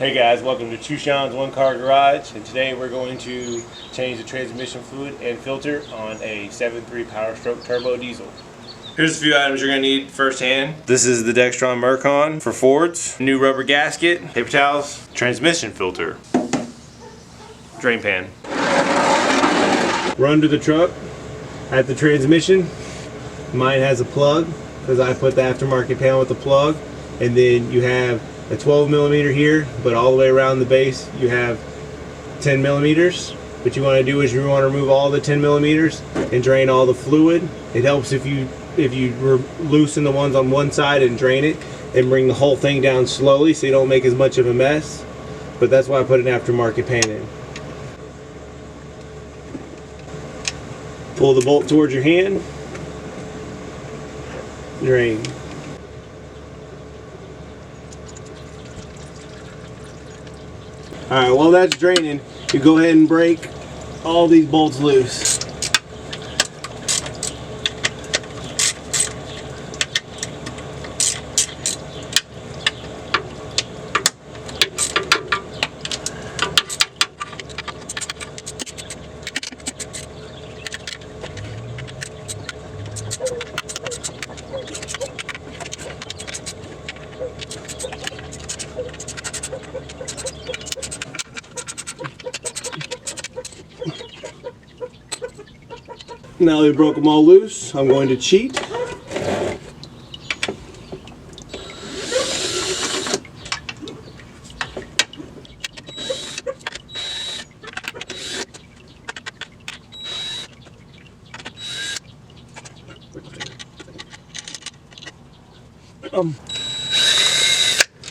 Hey guys, welcome to Chushan's One Car Garage, and today we're going to change the transmission fluid and filter on a 7.3 Power Stroke turbo diesel. Here's a few items you're going to need firsthand. This is the Dextron Mercon for Fords, new rubber gasket, paper towels, transmission filter, drain pan. Run to the truck at the transmission. Mine has a plug because I put the aftermarket pan with the plug, and then you have a 12 millimeter here, but all the way around the base you have 10 millimeters. What you want to do is you want to remove all the 10 millimeters and drain all the fluid. It helps if you loosen the ones on one side and drain it and bring the whole thing down slowly so you don't make as much of a mess. But that's why I put an aftermarket pan in. Pull the bolt towards your hand. Drain. Alright, while that's draining, you go ahead and break all these bolts loose. Now we broke them all loose, I'm going to cheat.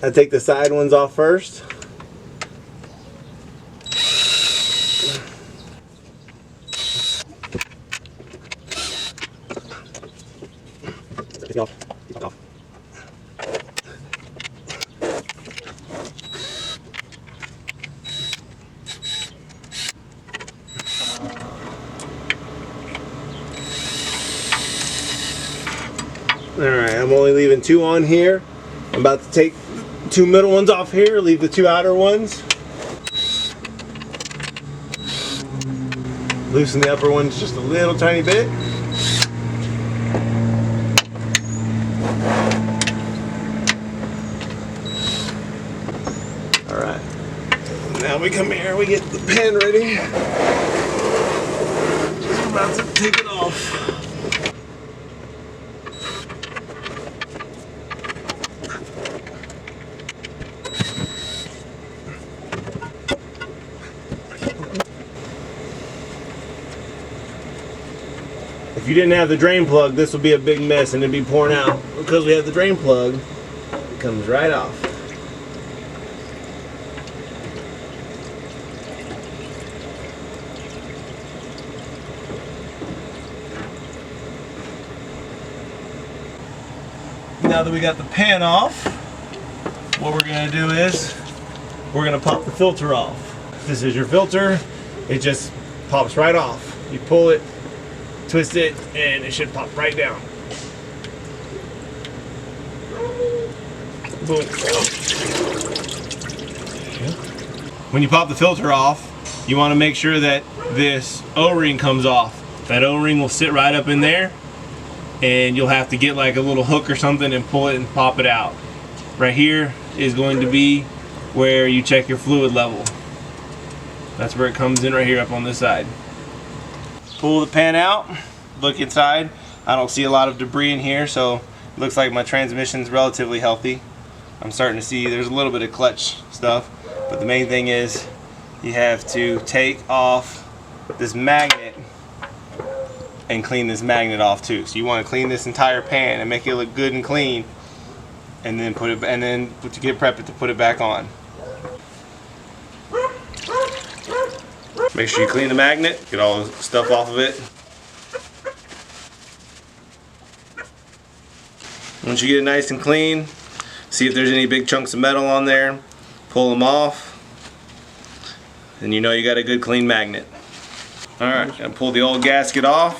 I take the side ones off first. Take it off. Take it off. Alright, I'm only leaving two on here. I'm about to take two middle ones off here, leave the two outer ones. Loosen the upper ones just a little tiny bit. Alright, now we come here, we get the pan ready. Just about to take it off. If you didn't have the drain plug, this would be a big mess and it'd be pouring out. Because we have the drain plug, it comes right off. Now that we got the pan off, what we're going to do is we're going to pop the filter off. This is your filter. It just pops right off. You pull it, twist it, and it should pop right down. Boom. When you pop the filter off, you want to make sure that this O-ring comes off. That O-ring will sit right up in there, and you'll have to get like a little hook or something and pull it and pop it out. Right here is going to be where you check your fluid level. That's where it comes in, right here up on this side. Pull the pan out, look inside. I don't see a lot of debris in here, so it looks like my transmission's relatively healthy. I'm starting to see there's a little bit of clutch stuff, but the main thing is you have to take off this magnet and clean this magnet off too. So you want to clean this entire pan and make it look good and clean, and then to get prepped to put it back on. Make sure you clean the magnet, get all the stuff off of it. Once you get it nice and clean, see if there's any big chunks of metal on there, pull them off, and you know you got a good clean magnet. Alright, gonna pull the old gasket off.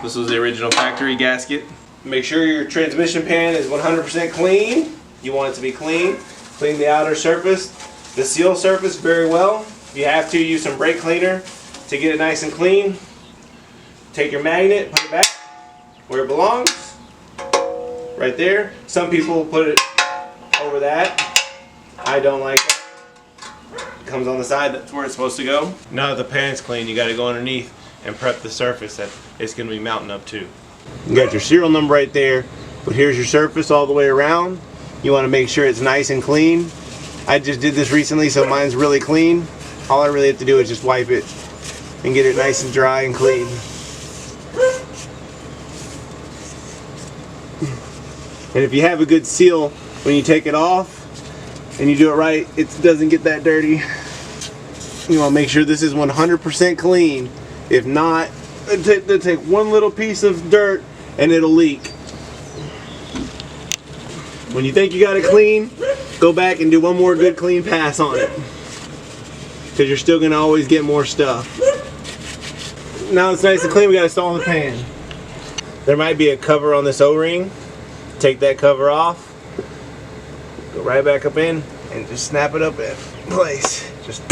This was the original factory gasket. Make sure your transmission pan is 100% clean. You want it to be clean. Clean the outer surface, the seal surface very well. If you have to, use some brake cleaner to get it nice and clean. Take your magnet, put it back where it belongs, right there. Some people put it over that. I don't like it. It comes on the side, that's where it's supposed to go. Now that the pan's clean, you got to go underneath and prep the surface that it's going to be mounting up to. You got your serial number right there, but here's your surface all the way around. You want to make sure it's nice and clean. I just did this recently, so mine's really clean. All I really have to do is just wipe it and get it nice and dry and clean. And if you have a good seal, when you take it off and you do it right, it doesn't get that dirty. You want to make sure this is 100% clean. If not, it'll take one little piece of dirt and it'll leak. When you think you got it clean, go back and do one more good clean pass on it, because you're still going to always get more stuff. Now it's nice and clean, we got to install the pan. There might be a cover on this O-ring. Take that cover off, go right back up in, and just snap it up in place. Just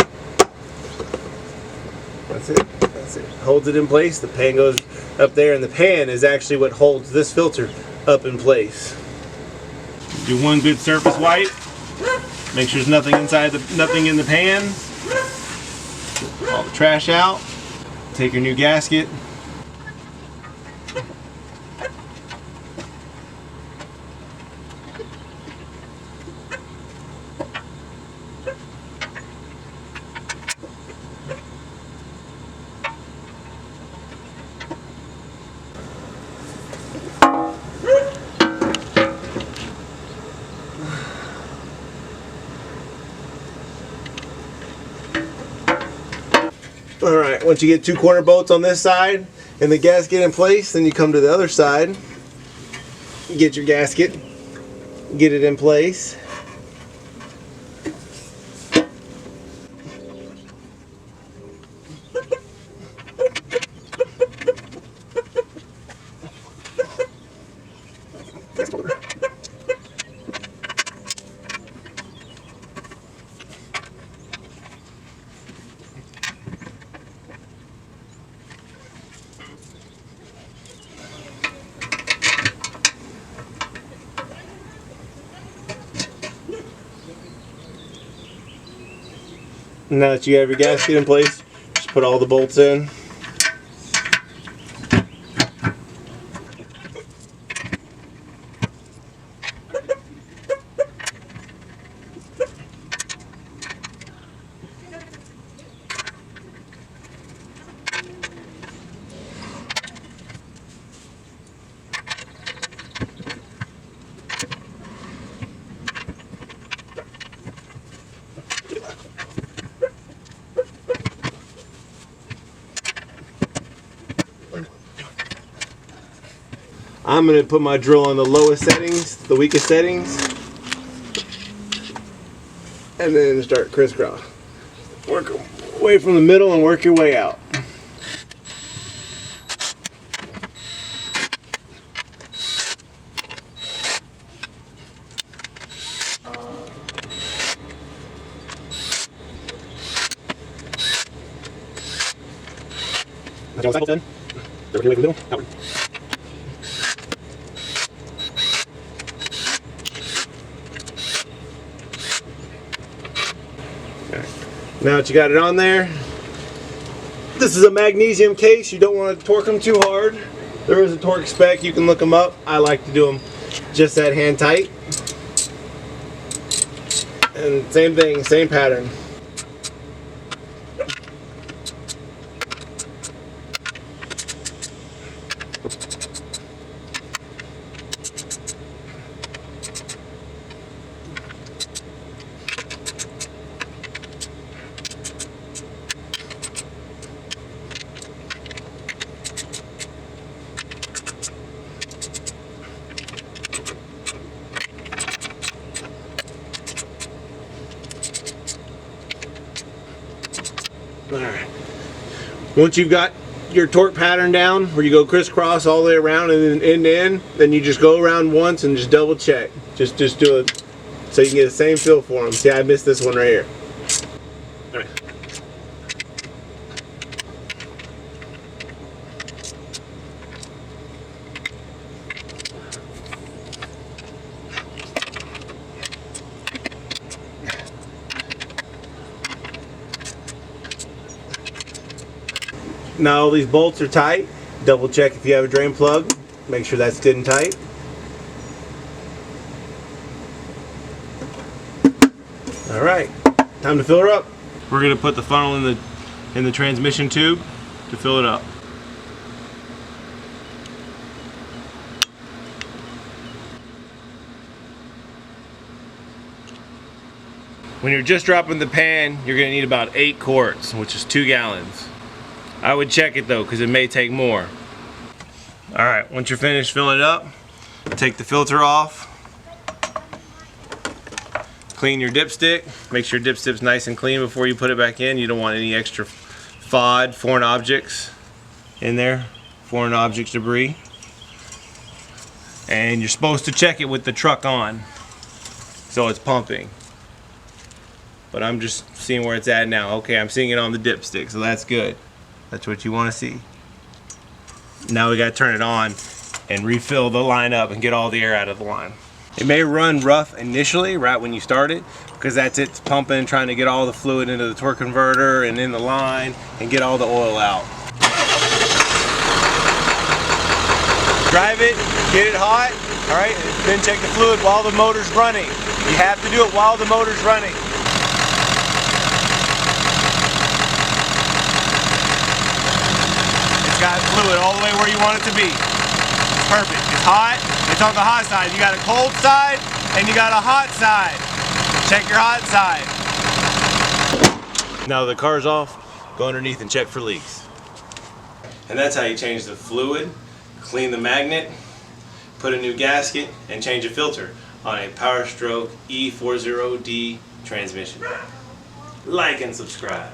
that's it. That's it. Holds it in place. The pan goes up there, and the pan is actually what holds this filter up in place. Do one good surface wipe. Make sure there's nothing inside nothing in the pan. All the trash out. Take your new gasket. Alright, once you get two corner bolts on this side and the gasket in place, then you come to the other side, get your gasket, get it in place. Now that you have your gasket in place, just put all the bolts in. I'm going to put my drill on the lowest settings, the weakest settings, and then start crisscross. Work away from the middle and work your way out. That's all cycle done. Work your way from the middle, outward. Now that you got it on there, this is a magnesium case. You don't want to torque them too hard. There is a torque spec, you can look them up. I like to do them just that hand tight. And same thing, same pattern. Alright. Once you've got your torque pattern down, where you go crisscross all the way around and then end to end, then you just go around once and just double check. Just do so you can get the same feel for them. See, I missed this one right here. All right. Now all these bolts are tight. Double check if you have a drain plug. Make sure that's good and tight. All right, time to fill her up. We're gonna put the funnel in the transmission tube to fill it up. When you're just dropping the pan, you're gonna need about 8 quarts, which is 2 gallons. I would check it though, because it may take more. All right, once you're finished filling it up, take the filter off. Clean your dipstick. Make sure your dipstick's nice and clean before you put it back in. You don't want any extra FOD, foreign objects, in there, foreign objects debris. And you're supposed to check it with the truck on, so it's pumping. But I'm just seeing where it's at now. Okay, I'm seeing it on the dipstick, so that's good. That's what you want to see. Now we got to turn it on and refill the line up and get all the air out of the line. It may run rough initially, right when you start it, because that's it pumping, trying to get all the fluid into the torque converter and in the line and get all the oil out. Drive it, get it hot, all right, and then check the fluid while the motor's running. You have to do it while the motor's running. Got fluid all the way where you want it to be. Perfect. It's hot. It's on the hot side. You got a cold side and you got a hot side. Check your hot side. Now the car's off, go underneath and check for leaks. And that's how you change the fluid, clean the magnet, put a new gasket, and change a filter on a Power Stroke E40D transmission. Like and subscribe.